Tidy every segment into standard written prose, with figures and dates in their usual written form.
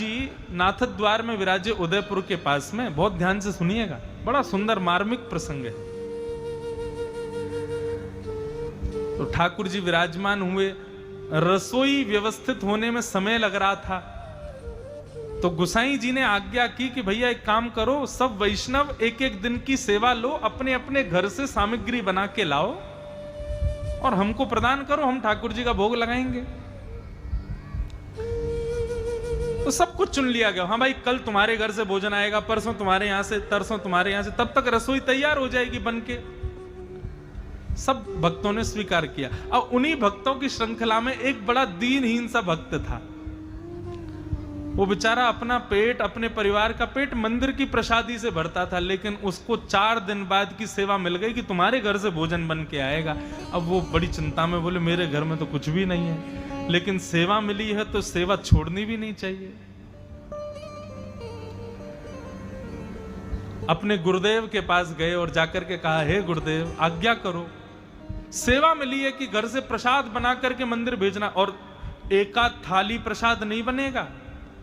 जी नाथ द्वार में विराजे उदयपुर के पास में। बहुत ध्यान से सुनिएगा, बड़ा सुंदर मार्मिक प्रसंग है। तो ठाकुर जी विराजमान हुए, रसोई व्यवस्थित होने में समय लग रहा था। तो गुसाई जी ने आज्ञा की कि भैया एक काम करो, सब वैष्णव एक एक दिन की सेवा लो, अपने अपने घर से सामग्री बना के लाओ और हमको प्रदान करो, हम ठाकुर जी का भोग लगाएंगे। तो सब कुछ चुन लिया गया। हाँ भाई, कल तुम्हारे घर से भोजन आएगा, परसों तुम्हारे यहां से, तरसों तुम्हारे यहां से, तब तक रसोई तैयार हो जाएगी बन के। सब भक्तों ने स्वीकार किया। अब उन्हीं भक्तों की श्रृंखला में एक बड़ा दीनहीन सा भक्त था। वो बेचारा अपना पेट, अपने परिवार का पेट मंदिर की प्रसादी से भरता था, लेकिन उसको 4 दिन बाद की सेवा मिल गई कि तुम्हारे घर से भोजन बन के आएगा। अब वो बड़ी चिंता में बोले, मेरे घर में तो कुछ भी नहीं है, लेकिन सेवा मिली है तो सेवा छोड़नी भी नहीं चाहिए। अपने गुरुदेव के पास गए और जाकर के कहा, हे गुरुदेव आज्ञा करो, सेवा मिली है कि घर से प्रसाद बना करके मंदिर भेजना। और एकाध थाली प्रसाद नहीं बनेगा,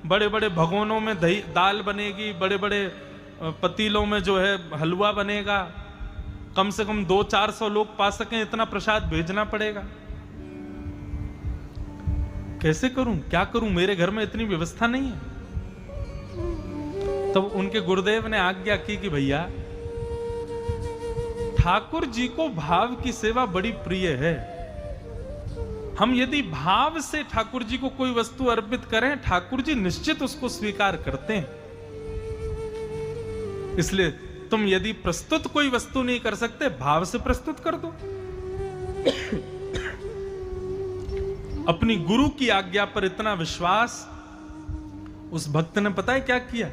बड़े बड़े भगोनों में दही दाल बनेगी, बड़े बड़े पतीलों में जो है हलवा बनेगा, कम से कम 200-400 लोग पा सकें इतना प्रसाद भेजना पड़ेगा। कैसे करूं, क्या करूं, मेरे घर में इतनी व्यवस्था नहीं है। तब उनके गुरुदेव ने आज्ञा की कि भैया ठाकुर जी को भाव की सेवा बड़ी प्रिय है। हम यदि भाव से ठाकुर जी को कोई वस्तु अर्पित करें, ठाकुर जी निश्चित उसको स्वीकार करते हैं। इसलिए तुम यदि प्रस्तुत कोई वस्तु नहीं कर सकते, भाव से प्रस्तुत कर दो। अपनी गुरु की आज्ञा पर इतना विश्वास, उस भक्त ने पता है क्या किया?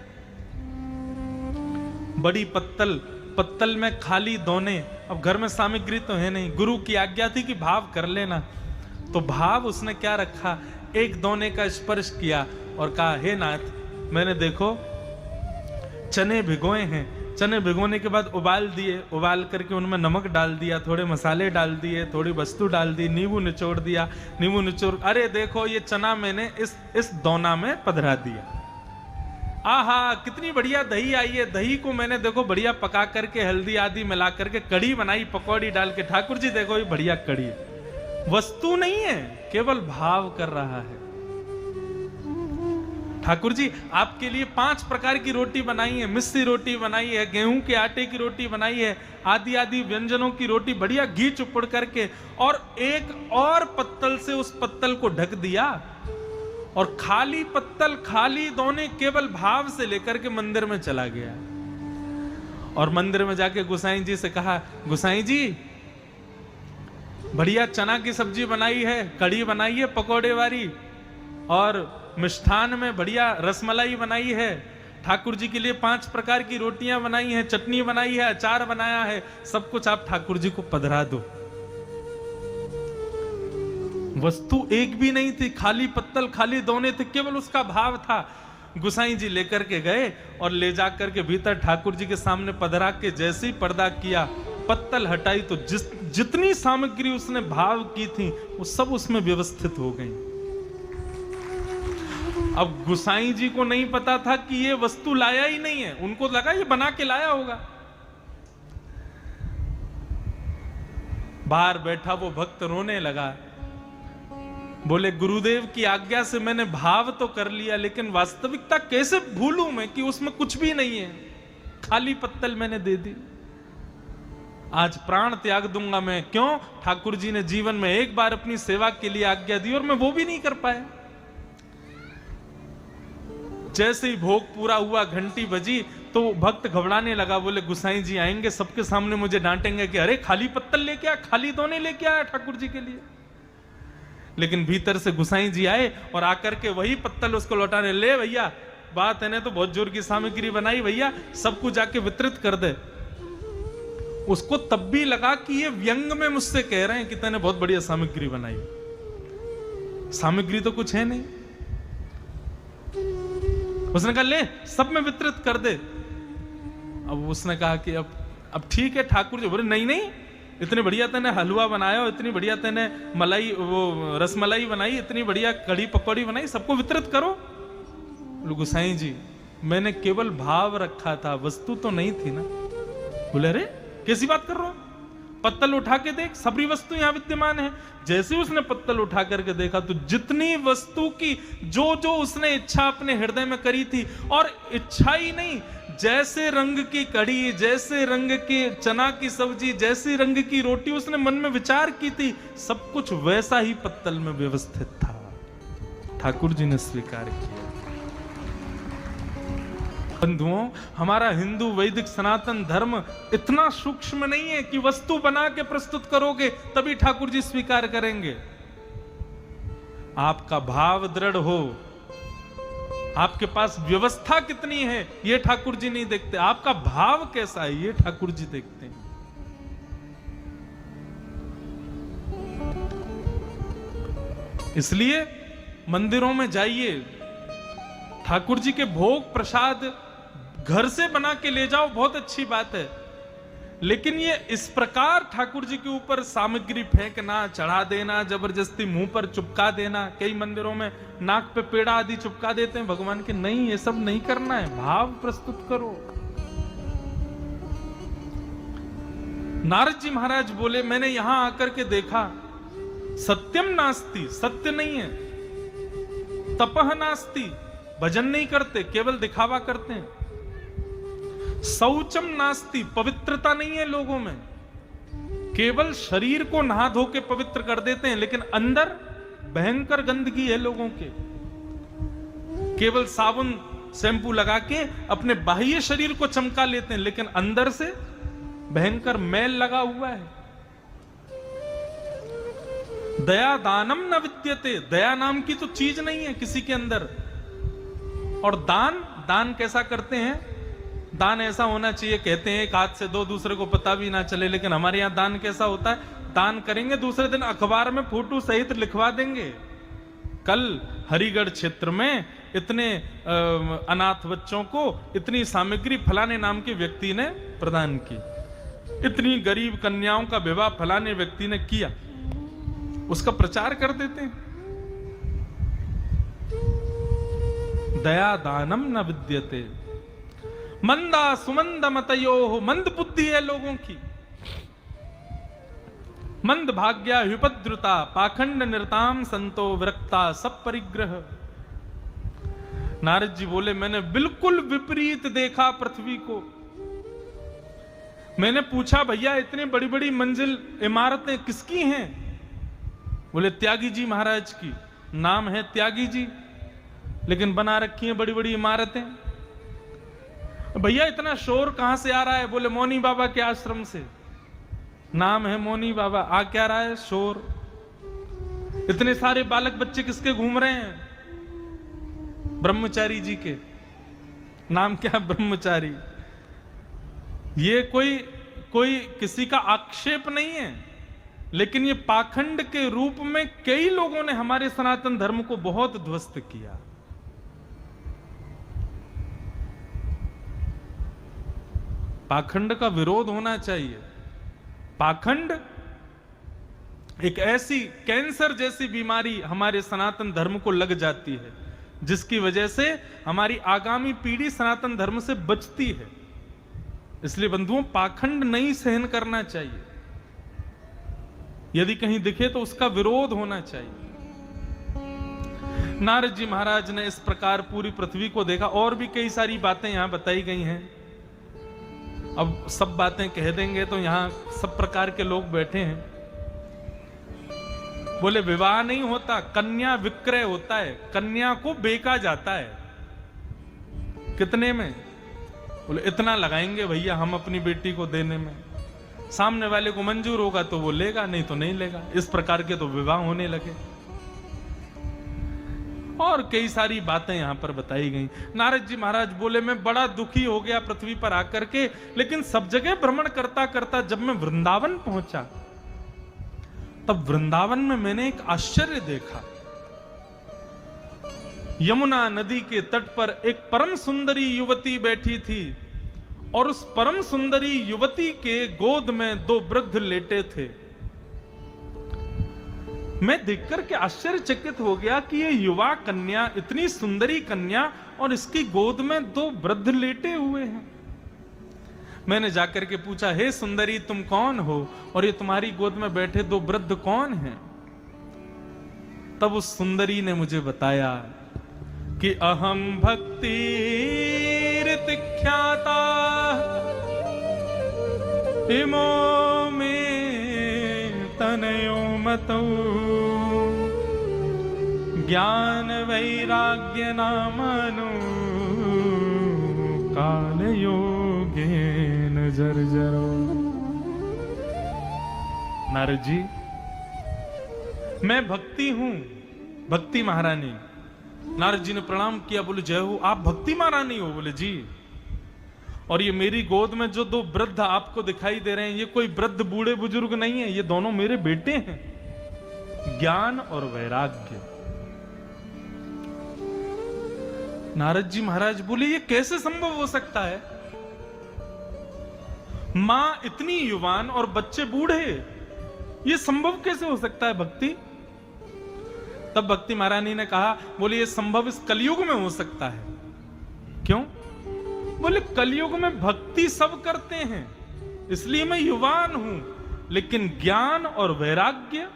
बड़ी पत्तल में खाली दोने, अब घर में सामग्री तो है नहीं, गुरु की आज्ञा थी कि भाव कर लेना। तो भाव उसने क्या रखा, एक दोने का स्पर्श किया और कहा, हे नाथ, मैंने देखो चने भिगोए हैं, चने भिगोने के बाद उबाल दिए, उबाल करके उनमें नमक डाल दिया, थोड़े मसाले डाल दिए, थोड़ी वस्तु डाल दी, नींबू निचोड़ दिया, नींबू निचोड़, अरे देखो ये चना मैंने इस दोना में पधरा दिया। आहा कितनी बढ़िया दही आई है, दही को मैंने देखो बढ़िया पका करके हल्दी आदि मिला करके कड़ी बनाई, पकौड़ी डाल के, ठाकुर जी देखो ये बढ़िया कड़ी है। वस्तु नहीं है, केवल भाव कर रहा है। ठाकुर जी आपके लिए 5 प्रकार की रोटी बनाई है, मिस्सी रोटी बनाई है, गेहूं के आटे की रोटी बनाई है, आदि आदि व्यंजनों की रोटी बढ़िया घी चुपड़ करके, और एक और पत्तल से उस पत्तल को ढक दिया और खाली पत्तल, खाली दोने केवल भाव से लेकर के मंदिर में चला गया। और मंदिर में जाके गुसाई जी से कहा, गुसाई जी बढ़िया चना की सब्जी बनाई है, कड़ी बनाई है पकोड़े वाली, और मिष्ठान में बढ़िया रसमलाई बनाई है, ठाकुर जी के लिए 5 प्रकार की रोटियां बनाई हैं, चटनी बनाई है, अचार बनाया है, सब कुछ आप ठाकुर जी को पधरा दो। वस्तु एक भी नहीं थी, खाली पत्तल, खाली दोने थे, केवल उसका भाव था। गुसाई जी लेकर के गए और ले जाकर के भीतर ठाकुर जी के सामने पधरा के जैसे ही पर्दा किया, पत्तल हटाई तो जितनी सामग्री उसने भाव की थी वो सब उसमें व्यवस्थित हो गई। अब गुसाई जी को नहीं पता था कि ये वस्तु लाया ही नहीं है, उनको लगा ये बना के लाया होगा। बाहर बैठा वो भक्त रोने लगा, बोले गुरुदेव की आज्ञा से मैंने भाव तो कर लिया, लेकिन वास्तविकता कैसे भूलूं मैं कि उसमें कुछ भी नहीं है, खाली पत्तल मैंने दे दी। आज प्राण त्याग दूंगा मैं, क्यों? ठाकुर जी ने जीवन में एक बार अपनी सेवा के लिए आज्ञा दी और मैं वो भी नहीं कर पाया। जैसे ही भोग पूरा हुआ, घंटी बजी, तो भक्त घबराने लगा, बोले गुसाई जी आएंगे, सबके सामने मुझे डांटेंगे कि अरे खाली पत्तल लेके आया, खाली दोने लेके आया ठाकुर जी के लिए। लेकिन भीतर से गुसाई जी आए और आकर के वही पत्तल उसको लौटाने, ले भैया बात है ना, तो बहुत जोर की सामग्री बनाई भैया, सबको जाके वितरित कर दे। उसको तब भी लगा कि ये व्यंग में मुझसे कह रहे हैं कि तूने बहुत बढ़िया सामग्री बनाई, सामग्री तो कुछ है नहीं। उसने कहा ले सब में वितरित कर दे। अब उसने कहा कि अब ठीक है ठाकुर जी। बोले नहीं नहीं, इतनी बढ़िया तेने हलवा बनाया, इतनी बढ़िया तेने मलाई, वो रसमलाई बनाई, इतनी बढ़िया कड़ी पकौड़ी बनाई, सबको वितरित करो। बोले गोसाई जी मैंने केवल भाव रखा था, वस्तु तो नहीं थी ना। बोले अरे कैसी बात कर रहे हो, पत्तल उठा के देख, सभी वस्तु यहां विद्यमान है। जैसे उसने पत्तल उठा करके देखा तो जितनी वस्तु की जो जो उसने इच्छा अपने हृदय में करी थी, और इच्छा ही नहीं, जैसे रंग की कढ़ी, जैसे रंग की चना की सब्जी, जैसे रंग की रोटी उसने मन में विचार की थी, सब कुछ वैसा ही पत्तल में व्यवस्थित था। ठाकुर जी ने स्वीकार किया। बंधुओं, हमारा हिंदू वैदिक सनातन धर्म इतना सूक्ष्म नहीं है कि वस्तु बना के प्रस्तुत करोगे तभी ठाकुर जी स्वीकार करेंगे। आपका भाव दृढ़ हो, आपके पास व्यवस्था कितनी है ये ठाकुर जी नहीं देखते, आपका भाव कैसा है ये ठाकुर जी देखते हैं। इसलिए मंदिरों में जाइए, ठाकुर जी के भोग प्रसाद घर से बना के ले जाओ, बहुत अच्छी बात है, लेकिन ये इस प्रकार ठाकुर जी के ऊपर सामग्री फेंकना, चढ़ा देना, जबरदस्ती मुंह पर चिपका देना, कई मंदिरों में नाक पे पेड़ा आदि चिपका देते हैं भगवान के, नहीं, ये सब नहीं करना है, भाव प्रस्तुत करो। नारद जी महाराज बोले मैंने यहां आकर के देखा, सत्यम नास्ति, सत्य नहीं है, तपह नास्ति, भजन नहीं करते, केवल दिखावा करते हैं, शौचम नास्ति, पवित्रता नहीं है लोगों में, केवल शरीर को नहा धो के पवित्र कर देते हैं, लेकिन अंदर भयंकर गंदगी है लोगों के। केवल साबुन शैंपू लगा के अपने बाह्य शरीर को चमका लेते हैं, लेकिन अंदर से भयंकर मैल लगा हुआ है। दया दानम न विद्यते, दया नाम की तो चीज नहीं है किसी के अंदर। और दान, दान कैसा करते हैं, दान ऐसा होना चाहिए, कहते हैं एक हाथ से दो, दूसरे को पता भी ना चले, लेकिन हमारे यहां दान कैसा होता है, दान करेंगे दूसरे दिन अखबार में फोटो सहित लिखवा देंगे। कल हरिगढ़ क्षेत्र में इतने अनाथ बच्चों को इतनी सामग्री फलाने नाम के व्यक्ति ने प्रदान की, इतनी गरीब कन्याओं का विवाह फलाने व्यक्ति ने किया, उसका प्रचार कर देते हैं। दया दानम न विद्यते, मंदा सुमंद मतयो, मंद बुद्धि है लोगों की, मंद भाग्या विपद्रुता, पाखंड निरताम संतो विरक्ता सब परिग्रह। नारद जी बोले मैंने बिल्कुल विपरीत देखा पृथ्वी को। मैंने पूछा भैया इतनी बड़ी बड़ी मंजिल इमारतें किसकी हैं? बोले त्यागी जी महाराज की, नाम है त्यागी जी, लेकिन बना रखी हैं बड़ी बड़ी इमारतें। भैया इतना शोर कहां से आ रहा है? बोले मौनी बाबा के आश्रम से, नाम है मौनी बाबा, आ क्या रहा है शोर? इतने सारे बालक बच्चे किसके घूम रहे हैं? ब्रह्मचारी जी के, नाम क्या है ब्रह्मचारी। ये कोई किसी का आक्षेप नहीं है, लेकिन ये पाखंड के रूप में कई लोगों ने हमारे सनातन धर्म को बहुत ध्वस्त किया। पाखंड का विरोध होना चाहिए। पाखंड एक ऐसी कैंसर जैसी बीमारी हमारे सनातन धर्म को लग जाती है, जिसकी वजह से हमारी आगामी पीढ़ी सनातन धर्म से बचती है। इसलिए बंधुओं, पाखंड नहीं सहन करना चाहिए, यदि कहीं दिखे तो उसका विरोध होना चाहिए। नारद जी महाराज ने इस प्रकार पूरी पृथ्वी को देखा, और भी कई सारी बातें यहां बताई गई हैं। अब सब बातें कह देंगे तो यहां सब प्रकार के लोग बैठे हैं। बोले विवाह नहीं होता, कन्या विक्रय होता है, कन्या को बेचा जाता है। कितने में? बोले इतना लगाएंगे भैया हम अपनी बेटी को देने में, सामने वाले को मंजूर होगा तो वो लेगा, नहीं तो नहीं लेगा। इस प्रकार के तो विवाह होने लगे, और कई सारी बातें यहां पर बताई गई। नारद जी महाराज बोले मैं बड़ा दुखी हो गया पृथ्वी पर आकर के, लेकिन सब जगह भ्रमण करता करता जब मैं वृंदावन पहुंचा, तब वृंदावन में मैंने एक आश्चर्य देखा। यमुना नदी के तट पर एक परम सुंदरी युवती बैठी थी, और उस परम सुंदरी युवती के गोद में दो वृद्ध लेटे थे। मैं देखकर के आश्चर्यचकित हो गया कि ये युवा कन्या, इतनी सुंदरी कन्या, और इसकी गोद में 2 वृद्ध लेटे हुए हैं। मैंने जाकर के पूछा, हे सुंदरी तुम कौन हो और ये तुम्हारी गोद में बैठे 2 वृद्ध कौन हैं? तब उस सुंदरी ने मुझे बताया कि अहम भक्ति ख्याता इमो में तनयो मतौ ज्ञान वैराग्य नामनो काल योगेन जर्जरो। नारद जी, मैं भक्ति हूं, भक्ति महारानी। नारद जी ने प्रणाम किया, बोले जय हो, आप भक्ति महारानी हो? बोले जी। और ये मेरी गोद में जो 2 वृद्ध आपको दिखाई दे रहे हैं, ये कोई वृद्ध बूढ़े बुजुर्ग नहीं है, ये दोनों मेरे बेटे हैं, ज्ञान और वैराग्य। नारद जी महाराज बोले, ये कैसे संभव हो सकता है? मां इतनी युवान और बच्चे बूढ़े, ये संभव कैसे हो सकता है भक्ति? तब भक्ति महारानी ने कहा, बोले ये संभव इस कलयुग में हो सकता है। क्यों? बोले कलयुग में भक्ति सब करते हैं, इसलिए मैं युवान हूं, लेकिन ज्ञान और वैराग्य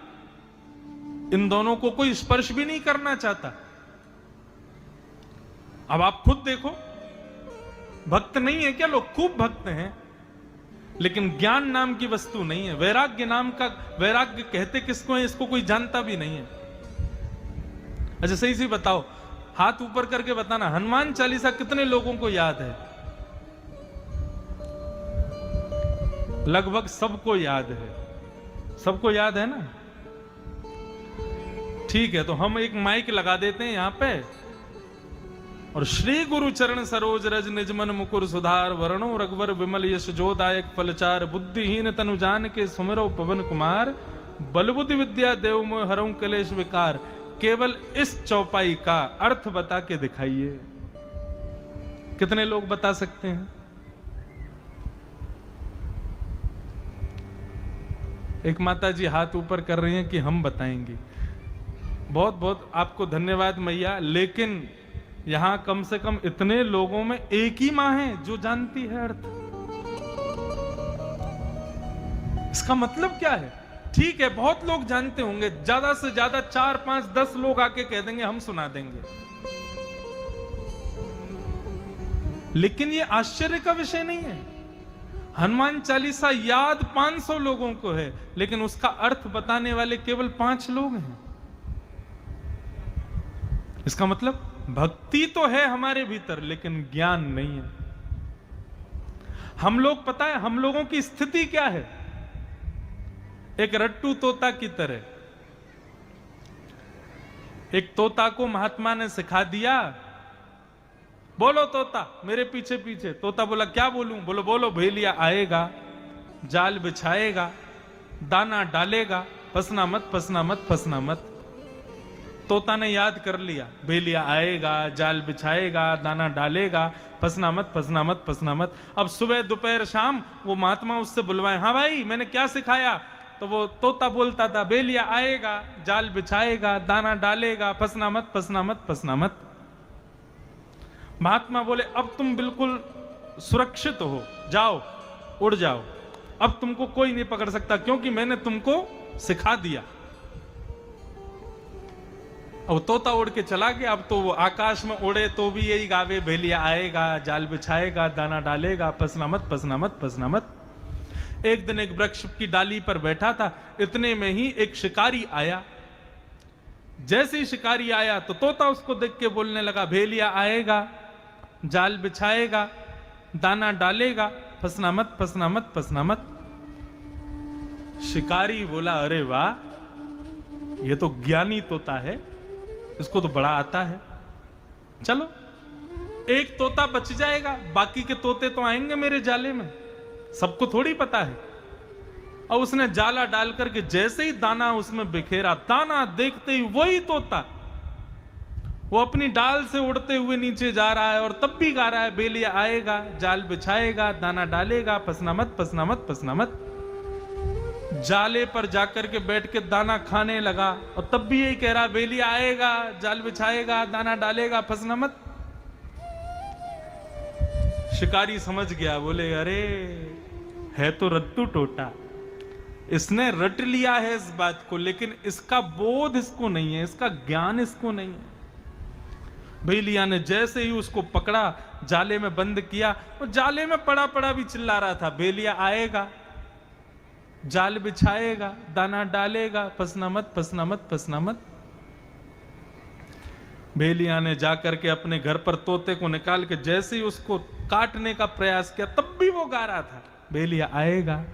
इन दोनों को कोई स्पर्श भी नहीं करना चाहता। अब आप खुद देखो, भक्त नहीं है क्या लोग? खूब भक्त हैं, लेकिन ज्ञान नाम की वस्तु नहीं है। वैराग्य नाम का, वैराग्य कहते किसको है इसको कोई जानता भी नहीं है। अच्छा सही से बताओ, हाथ ऊपर करके बताना, हनुमान चालीसा कितने लोगों को याद है? लगभग सबको याद है। सबको याद है ना? ठीक है, तो हम एक माइक लगा देते हैं यहां पे, और श्री गुरु चरण सरोज रज निजमन मुकुर सुधार वरणो रघुवर विमल यश जोदायक फलचार बुद्धिहीन तनु जान के सुमिरो पवन कुमार बल बुद्धि विद्या देव मोह हरऊं कलेश विकार। केवल इस चौपाई का अर्थ बता के दिखाइए। कितने लोग बता सकते हैं? एक माता जी हाथ ऊपर कर रही हैं कि हम बताएंगे। बहुत बहुत आपको धन्यवाद मैया, लेकिन यहां कम से कम इतने लोगों में एक ही मां है जो जानती है अर्थ। इसका मतलब क्या है? ठीक है, बहुत लोग जानते होंगे, ज्यादा से ज्यादा 4, 5, 10 लोग आके कह देंगे हम सुना देंगे, लेकिन ये आश्चर्य का विषय नहीं है। हनुमान चालीसा याद 500 लोगों को है, लेकिन उसका अर्थ बताने वाले केवल 5 लोग हैं। इसका मतलब भक्ति तो है हमारे भीतर, लेकिन ज्ञान नहीं है। हम लोग, पता है हम लोगों की स्थिति क्या है? एक रट्टू तोता की तरह। एक तोता को महात्मा ने सिखा दिया, बोलो तोता मेरे पीछे पीछे। तोता बोला क्या बोलूं? बोलो बोलो, भेलिया आएगा, जाल बिछाएगा, दाना डालेगा, फंसना मत, फंसना मत, फंसना मत। तोता ने याद कर लिया, भेलिया आएगा, जाल बिछाएगा, दाना डालेगा, फंसना मत, फंसना मत, फंसना मत। अब सुबह दोपहर शाम वो महात्मा उससे बुलवाए, हाँ भाई मैंने क्या सिखाया? तो वो तोता बोलता था, भेलिया आएगा, जाल बिछाएगा, दाना डालेगा, फंसना मत, फंसना मत, फंसना मत। महात्मा बोले अब तुम बिल्कुल सुरक्षित हो, जाओ उड़ जाओ, अब तुमको कोई नहीं पकड़ सकता, क्योंकि मैंने तुमको सिखा दिया। अब तोता उड़ के चला गया। अब तो वो आकाश में उड़े तो भी यही गावे, भेलिया आएगा, जाल बिछाएगा, दाना डालेगा, फंसना मत, फंसना मत, फंसना मत। एक दिन एक वृक्ष की डाली पर बैठा था, इतने में ही एक शिकारी आया। जैसे ही शिकारी आया तो तोता उसको देख के बोलने लगा, भेलिया आएगा, जाल बिछाएगा, दाना डालेगा, फंसना मत, फंसना मत, फंसना मत। शिकारी बोला, अरे वाह, ये तो ज्ञानी तोता है, इसको तो बड़ा आता है। चलो एक तोता बच जाएगा, बाकी के तोते तो आएंगे मेरे जाले में, सबको थोड़ी पता है। और उसने जाला डाल करके जैसे ही दाना उसमें बिखेरा, दाना देखते ही वही तोता वो अपनी डाल से उड़ते हुए नीचे जा रहा है और तब भी गा रहा है, भेलिया आएगा, जाल बिछाएगा, दाना डालेगा, फंसना मत, फंसना मत, फंसना मत। जाले पर जाकर के बैठ के दाना खाने लगा, और तब भी यही कह रहा बेलिया आएगा, जाल बिछाएगा, दाना डालेगा, फंसना मत। शिकारी समझ गया, बोले अरे है तो रत्तू टोटा, इसने रट लिया है इस बात को, लेकिन इसका बोध इसको नहीं है, इसका ज्ञान इसको नहीं है। बेलिया ने जैसे ही उसको पकड़ा, जाले में बंद किया, और जाले में पड़ा पड़ा भी चिल्ला रहा था, बेलिया आएगा, जाल बिछाएगा, दाना डालेगा, फंसना मत, फंसना मत, फंसना मत। बेलिया ने जाकर के अपने घर पर तोते को निकाल के जैसे ही उसको काटने का प्रयास किया, तब भी वो गा रहा था, बेलिया आएगा,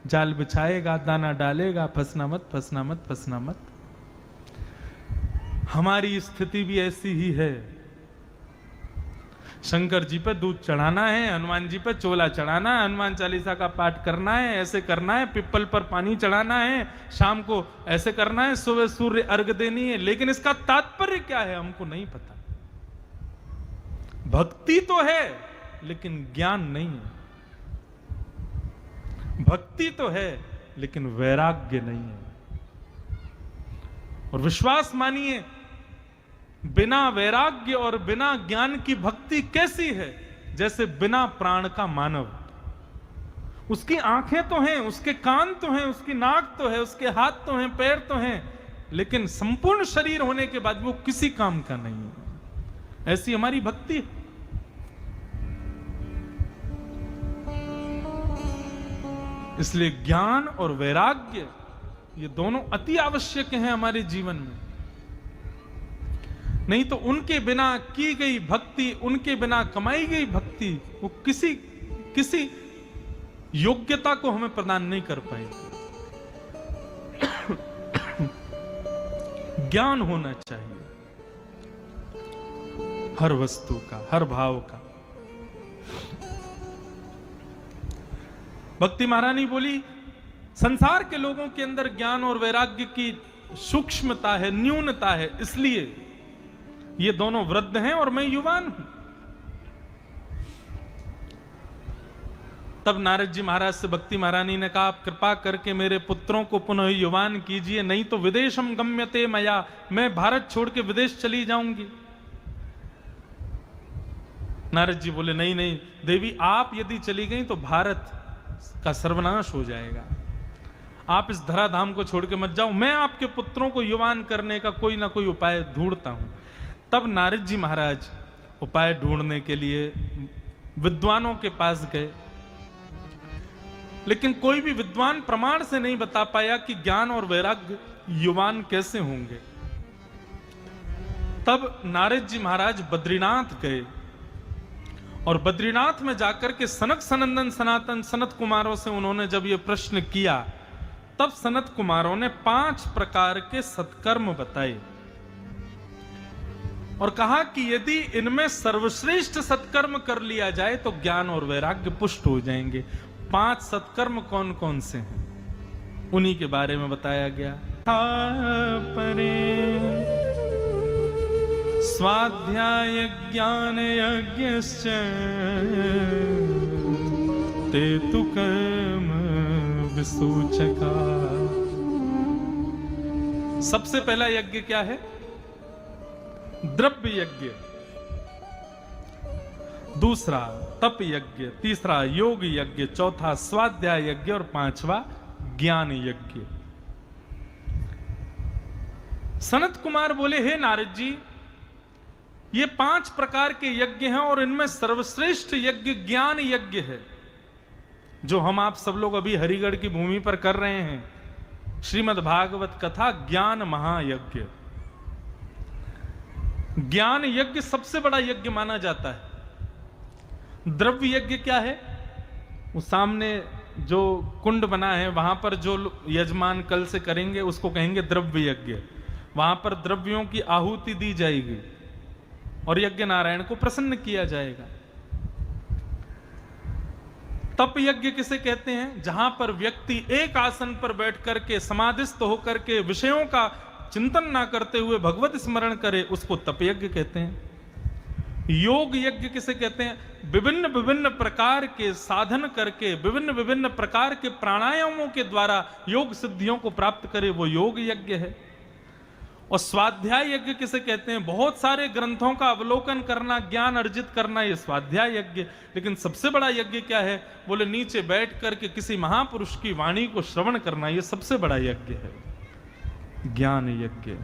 जाल बिछाएगा, दाना डालेगा, फंसना मत, फंसना मत, फंसना मत। हमारी स्थिति भी ऐसी ही है। शंकर जी पे दूध चढ़ाना है, हनुमान जी पे चोला चढ़ाना है, हनुमान चालीसा का पाठ करना है, ऐसे करना है, पिप्पल पर पानी चढ़ाना है, शाम को ऐसे करना है, सुबह सूर्य अर्घ देनी है, लेकिन इसका तात्पर्य क्या है हमको नहीं पता। भक्ति तो है लेकिन ज्ञान नहीं है, भक्ति तो है लेकिन वैराग्य नहीं है। और विश्वास मानिए, बिना वैराग्य और बिना ज्ञान की भक्ति कैसी है? जैसे बिना प्राण का मानव। उसकी आंखें तो हैं, उसके कान तो हैं, उसकी नाक तो है, उसके हाथ तो हैं, पैर तो हैं, लेकिन संपूर्ण शरीर होने के बाद वो किसी काम का नहीं है। ऐसी हमारी भक्ति है। इसलिए ज्ञान और वैराग्य ये दोनों अति आवश्यक हैं हमारे जीवन में। नहीं तो उनके बिना की गई भक्ति, उनके बिना कमाई गई भक्ति, वो किसी योग्यता को हमें प्रदान नहीं कर पाएगी। ज्ञान होना चाहिए हर वस्तु का, हर भाव का। भक्ति महारानी बोली, संसार के लोगों के अंदर ज्ञान और वैराग्य की सूक्ष्मता है, न्यूनता है, इसलिए ये दोनों वृद्ध हैं और मैं युवान हूं। तब नारद जी महाराज से भक्ति महारानी ने कहा, आप कृपा करके मेरे पुत्रों को पुनः युवान कीजिए, नहीं तो विदेशम गम्यते मया, मैं भारत छोड़ के विदेश चली जाऊंगी। नारद जी बोले, नहीं नहीं देवी, आप यदि चली गई तो भारत का सर्वनाश हो जाएगा। आप इस धराधाम को छोड़ के मत जाओ, मैं आपके पुत्रों को युवान करने का कोई ना कोई उपाय ढूंढता हूं। तब नारद जी महाराज उपाय ढूंढने के लिए विद्वानों के पास गए, लेकिन कोई भी विद्वान प्रमाण से नहीं बता पाया कि ज्ञान और वैराग्य युवान कैसे होंगे। तब नारद जी महाराज बद्रीनाथ गए और बद्रीनाथ में जाकर के सनक सनंदन सनातन सनत कुमारों से उन्होंने जब ये प्रश्न किया, तब सनत कुमारों ने 5 प्रकार के सत्कर्म बताए और कहा कि यदि इनमें सर्वश्रेष्ठ सत्कर्म कर लिया जाए तो ज्ञान और वैराग्य पुष्ट हो जाएंगे। 5 सत्कर्म कौन कौन से हैं, उन्हीं के बारे में बताया गया। परे स्वाध्याय ज्ञान यज्ञश्च ते तु कर्म विसूचका। सबसे पहला यज्ञ क्या है? द्रव्य यज्ञ। दूसरा तप यज्ञ, तीसरा योग यज्ञ, चौथा स्वाध्याय यज्ञ और 5वां ज्ञान यज्ञ। सनत कुमार बोले, हे नारद जी, ये 5 प्रकार के यज्ञ हैं और इनमें सर्वश्रेष्ठ यज्ञ ज्ञान यज्ञ है, जो हम आप सब लोग अभी हरिगढ़ की भूमि पर कर रहे हैं। श्रीमद् भागवत कथा ज्ञान महायज्ञ। ज्ञान यज्ञ सबसे बड़ा यज्ञ माना जाता है। द्रव्य यज्ञ क्या है? वो सामने जो कुंड बना है वहां पर जो यजमान कल से करेंगे उसको कहेंगे द्रव्य यज्ञ। वहां पर द्रव्यों की आहुति दी जाएगी और यज्ञ नारायण को प्रसन्न किया जाएगा। तप यज्ञ किसे कहते हैं? जहां पर व्यक्ति एक आसन पर बैठ करके समाधिस्थ होकर के विषयों का चिंतन ना करते हुए भगवत स्मरण करे, उसको तप यज्ञ कहते हैं। योग यज्ञ किसे कहते हैं? विभिन्न विभिन्न प्रकार के साधन करके, विभिन्न विभिन्न प्रकार के प्राणायामों के द्वारा योग सिद्धियों को प्राप्त करे, वो योग यज्ञ है। और स्वाध्याय यज्ञ किसे कहते हैं? बहुत सारे ग्रंथों का अवलोकन करना, ज्ञान अर्जित करना, ये स्वाध्याय यज्ञ। लेकिन सबसे बड़ा यज्ञ क्या है? बोले नीचे बैठ करके किसी महापुरुष की वाणी को श्रवण करना, ये सबसे बड़ा यज्ञ है, ज्ञान यज्ञ।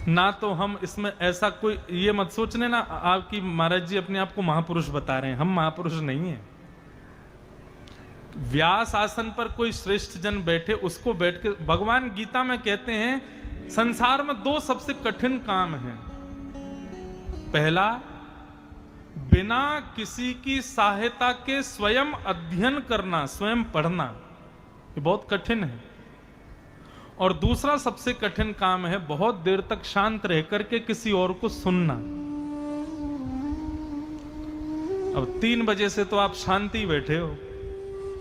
ना तो हम इसमें ऐसा कोई, ये मत सोचने ना आपकी महाराज जी अपने आप को महापुरुष बता रहे हैं, हम महापुरुष नहीं हैं। व्यास आसन पर कोई श्रेष्ठ जन बैठे, उसको बैठ के, भगवान गीता में कहते हैं संसार में दो सबसे कठिन काम हैं। पहला, बिना किसी की सहायता के स्वयं अध्ययन करना, स्वयं पढ़ना, ये बहुत कठिन है। और दूसरा सबसे कठिन काम है बहुत देर तक शांत रह करके किसी और को सुनना। अब 3 बजे से तो आप शांति बैठे हो,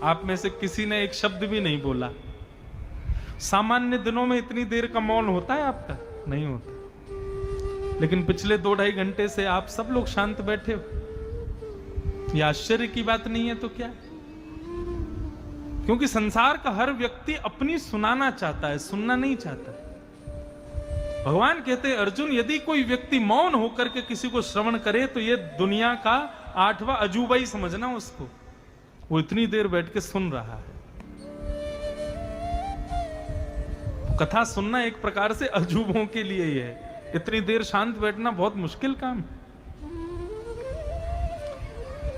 आप में से किसी ने एक शब्द भी नहीं बोला। सामान्य दिनों में इतनी देर का मौन होता है आपका? नहीं होता। लेकिन पिछले 2-2.5 घंटे से आप सब लोग शांत बैठे हो। यह आश्चर्य की बात नहीं है तो क्या? क्योंकि संसार का हर व्यक्ति अपनी सुनाना चाहता है, सुनना नहीं चाहता है। भगवान कहते हैं अर्जुन, यदि कोई व्यक्ति मौन होकर के किसी को श्रवण करे तो ये दुनिया का 8वां अजूबा ही समझना उसको। वो इतनी देर बैठ के सुन रहा है। कथा सुनना एक प्रकार से अजूबों के लिए ही है। इतनी देर शांत बैठना बहुत मुश्किल काम है।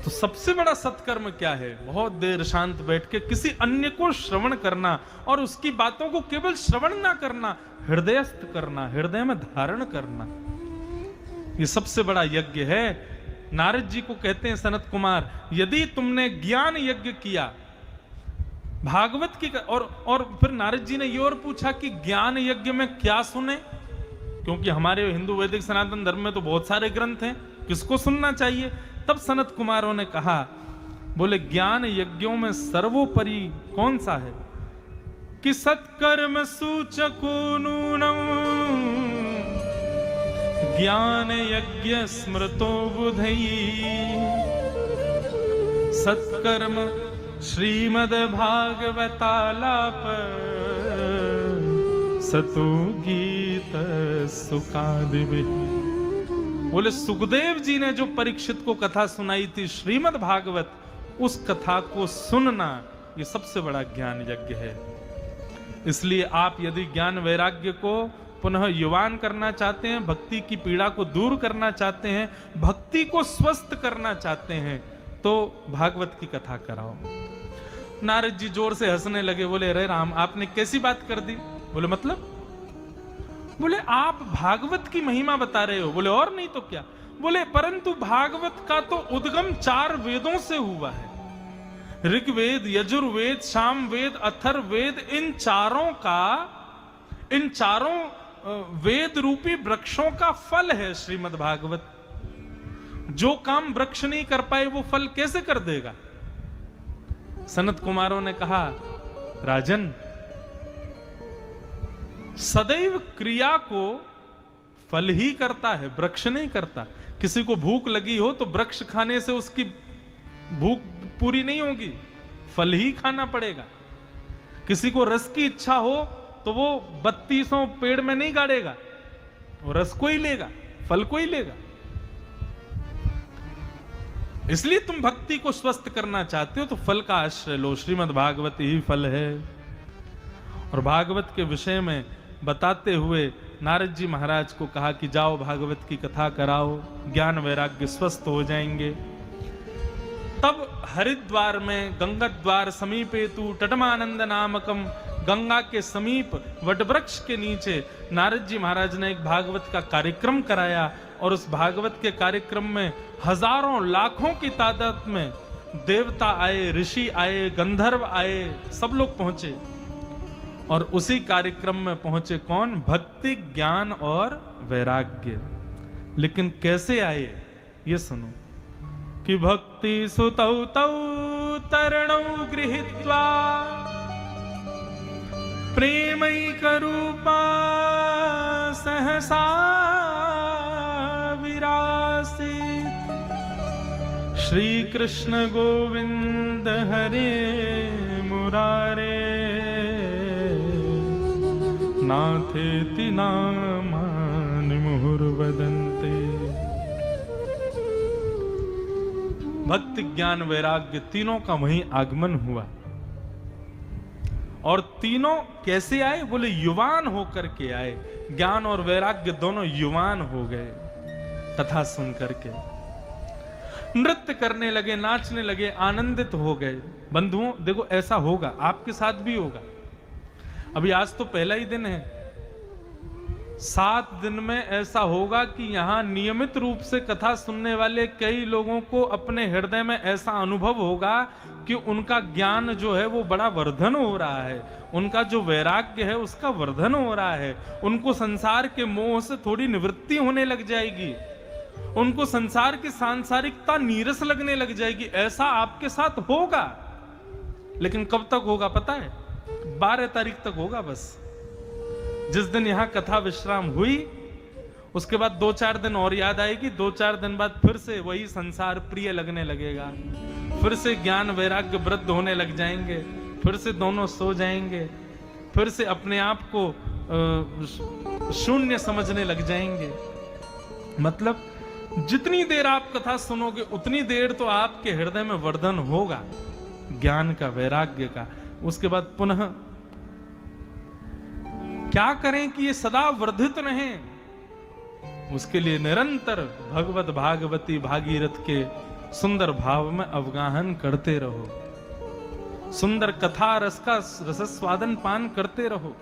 तो सबसे बड़ा सत्कर्म क्या है? बहुत देर शांत बैठ के किसी अन्य को श्रवण करना, और उसकी बातों को केवल श्रवण ना करना, हृदयस्थ करना, हृदय में धारण करना। ये सबसे बड़ा यज्ञ है। नारद जी को कहते हैं सनत कुमार, यदि तुमने ज्ञान यज्ञ किया भागवत की, और फिर नारद जी ने ये और पूछा कि ज्ञान यज्ञ में क्या सुने? क्योंकि हमारे हिंदू वैदिक सनातन धर्म में तो बहुत सारे ग्रंथ हैं, किसको सुनना चाहिए? तब सनत कुमारों ने कहा, बोले ज्ञान यज्ञों में सर्वोपरि कौन सा है? कि सत्कर्म सूचको नूनम ज्ञान यज्ञ स्मृतो बुधई। सत्कर्म श्रीमद् भागवतालाप सतु गीत सुखादिवि। बोले सुखदेव जी ने जो परीक्षित को कथा सुनाई थी श्रीमद् भागवत, उस कथा को सुनना, ये सबसे बड़ा ज्ञान यज्ञ है। इसलिए आप यदि ज्ञान वैराग्य को पुनः युवान करना चाहते हैं, भक्ति की पीड़ा को दूर करना चाहते हैं, भक्ति को स्वस्थ करना चाहते हैं, तो भागवत की कथा कराओ। नारद जी जोर से हंसने लगे, बोले अरे राम, आपने कैसी बात कर दी? बोले मतलब? बोले आप भागवत की महिमा बता रहे हो। बोले और नहीं तो क्या? बोले परंतु भागवत का तो उद्गम 4 वेदों से हुआ है। ऋग्वेद, यजुर्वेद, सामवेद, अथर्ववेद, इन चारों वेद रूपी वृक्षों का फल है श्रीमद् भागवत। जो काम वृक्ष नहीं कर पाए वो फल कैसे कर देगा? सनत कुमारों ने कहा, राजन, सदैव क्रिया को फल ही करता है, वृक्ष नहीं करता। किसी को भूख लगी हो तो वृक्ष खाने से उसकी भूख पूरी नहीं होगी, फल ही खाना पड़ेगा। किसी को रस की इच्छा हो तो वो 3200 पेड़ में नहीं गाड़ेगा, वो रस को ही लेगा, फल को ही लेगा। इसलिए तुम भक्ति को स्वस्थ करना चाहते हो तो फल का आश्रय लो। श्रीमद् भागवत ही फल है। और भागवत के विषय में बताते हुए नारद जी महाराज को कहा कि जाओ भागवत की कथा कराओ, ज्ञान वैराग्य स्वस्थ हो जाएंगे। तब हरिद्वार में गंगा द्वार समीपे तू टटमानंद नामकम, गंगा के समीप वटवृक्ष के नीचे नारद जी महाराज ने एक भागवत का कार्यक्रम कराया। और उस भागवत के कार्यक्रम में हजारों लाखों की तादाद में देवता आए, ऋषि आए, गंधर्व आए, सब लोग पहुंचे। और उसी कार्यक्रम में पहुंचे कौन? भक्ति, ज्ञान और वैराग्य। लेकिन कैसे आए ये सुनो कि भक्ति सुतौ तौ तरणौ गृहीत्वा प्रेमैकरूपा सहसा दासी। श्री कृष्ण गोविंद हरे मुरारे, नाथेति नामानि मुहुर्वदन्ते। भक्ति ज्ञान वैराग्य तीनों का वहीं आगमन हुआ। और तीनों कैसे आए? बोले युवान होकर के आए। ज्ञान और वैराग्य दोनों युवान हो गए कथा सुन करके, नृत्य करने लगे, नाचने लगे, आनंदित हो गए। बंधुओं देखो, ऐसा होगा, आपके साथ भी होगा। अभी आज तो पहला ही दिन है, 7 दिन में ऐसा होगा कि यहां नियमित रूप से कथा सुनने वाले कई लोगों को अपने हृदय में ऐसा अनुभव होगा कि उनका ज्ञान जो है वो बड़ा वर्धन हो रहा है, उनका जो वैराग्य है उसका वर्धन हो रहा है, उनको संसार के मोह से थोड़ी निवृत्ति होने लग जाएगी, उनको संसार की सांसारिकता नीरस लगने लग जाएगी। ऐसा आपके साथ होगा। लेकिन कब तक होगा पता है? 12 तारीख तक होगा बस। जिस दिन यहां कथा विश्राम हुई उसके बाद 2-4 दिन और याद आएगी, 2-4 दिन बाद फिर से वही संसार प्रिय लगने लगेगा, फिर से ज्ञान वैराग्य वृद्ध होने लग जाएंगे, फिर से दोनों सो जाएंगे, फिर से अपने आप को शून्य समझने लग जाएंगे। मतलब जितनी देर आप कथा सुनोगे उतनी देर तो आपके हृदय में वर्धन होगा ज्ञान का, वैराग्य का। उसके बाद पुनः क्या करें कि ये सदा वर्धित रहें? उसके लिए निरंतर भगवत भागवती भागीरथ के सुंदर भाव में अवगाहन करते रहो, सुंदर कथा रस का रसस्वादन पान करते रहो।